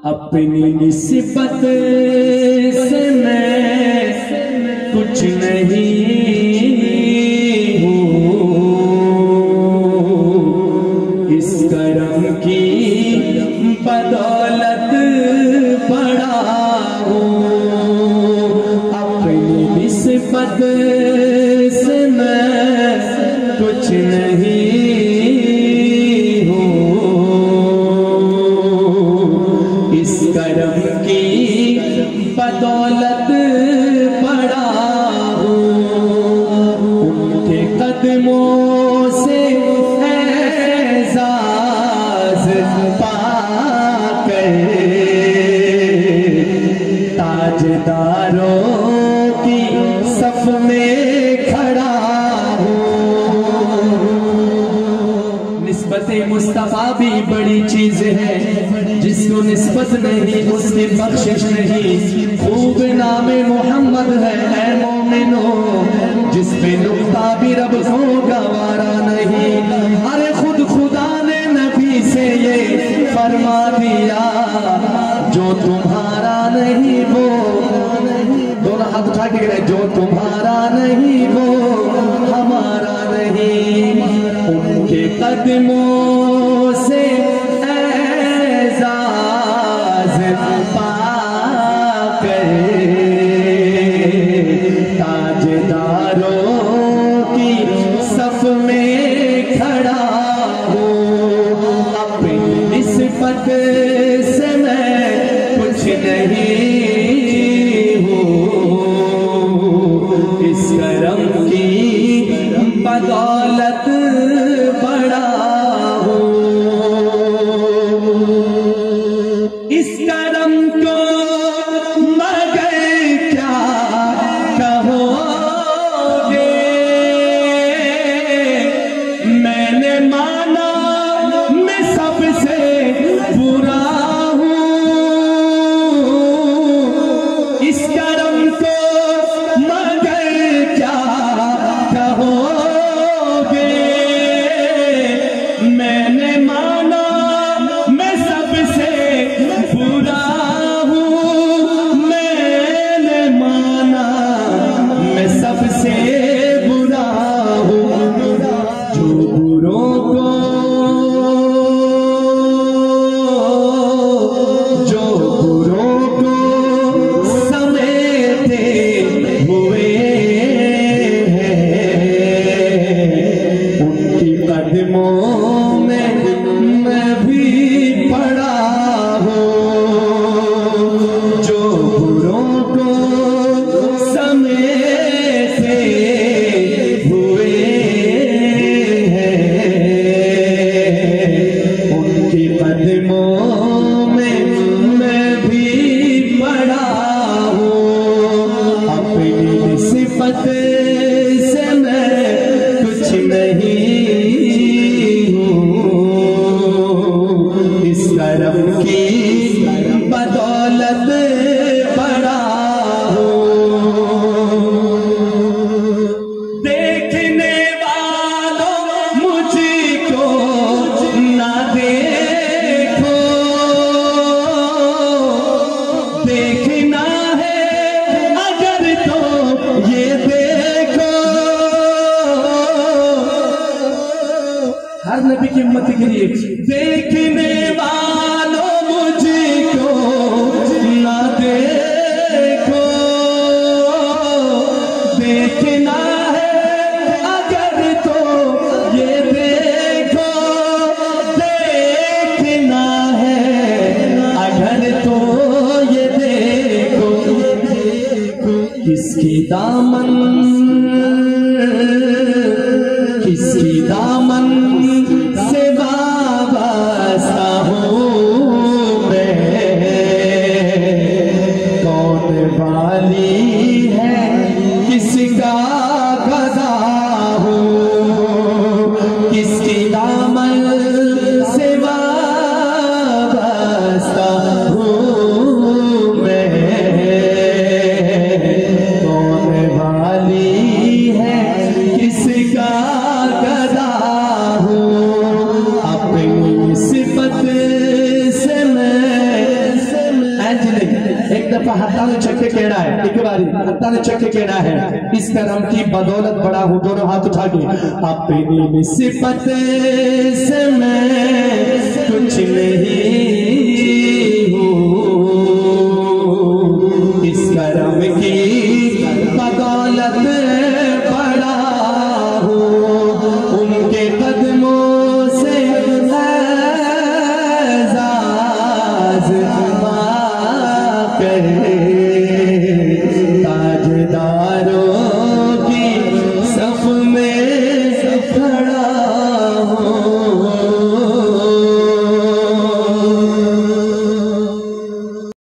अपनी निस्बत से मैं कुछ नहीं हूँ, इस करम की बदौलत बड़ा हूँ। अपनी निस्बत से मैं कुछ नहीं करम की बदौलत बड़ा हूँ। उनके कदमों से एजाज पाकर ताजदारों की सफ में खड़ा हूँ। निस्बत मुस्तफा भी बड़ी चीज है, जिसको निस्बत नहीं उसकी बख्शिश नहीं। खूब नाम मोहम्मद है ऐ मोमिनो, जिस पे नुक्ता भी रब को गवारा नहीं। अरे खुद खुदा ने नबी से ये फरमा दिया, जो तुम्हारा नहीं वो, दोनों हाथ उठा के कह, जो तुम्हारा नहीं वो हमारा नहीं। उनके कदमों से ताजदारों की सफ में खड़ा हूँ। अपनी निस्बत से मैं कुछ नहीं हूँ, इस करम की बदौलत बड़ा हूँ। इस करम को मगर क्या कहोगे, मैंने माना मैं सबसे बुरा हूँ। इस करम को मगर क्या कहोगे, मैंने माना मैं सबसे बुरा हूँ। मैंने माना मैं सबसे बुरा हूँ। जो बुरों को, जो बुरों को समेटे हुए हैं, उनकी कदमों में मैं भी पड़ा हूँ। जो बुरों को समेटे हुए हैं, उनकी कदमों में मैं भी पड़ा हूँ। अपनी निस्बत से मैं कुछ नहीं हूँ, इस करम की बदौलत बड़ा हूँ। देखने वालों मुझको ना देखो, देखना है अगर तो ये देखो। हर नबी की उम्मत के लिए देखने वालों मुझको ना देखो, देखना है अगर तो ये देखो। देखना है अगर तो ये देखो। किसकी दामन, किसकी दामन से वाबस्ता हूँ मैं, कौन वाली है किसका गदा हूँ। किसकी दामन से वाबस्ता हूँ मैं, कौन वाली एक दफा हत्ता ने चक्के कहना है, एक बार हत्ता ने चक्के कहना है, इस करम की बदौलत बड़ा हूँ, दोनों हाथ उठा के अपनी निस्बत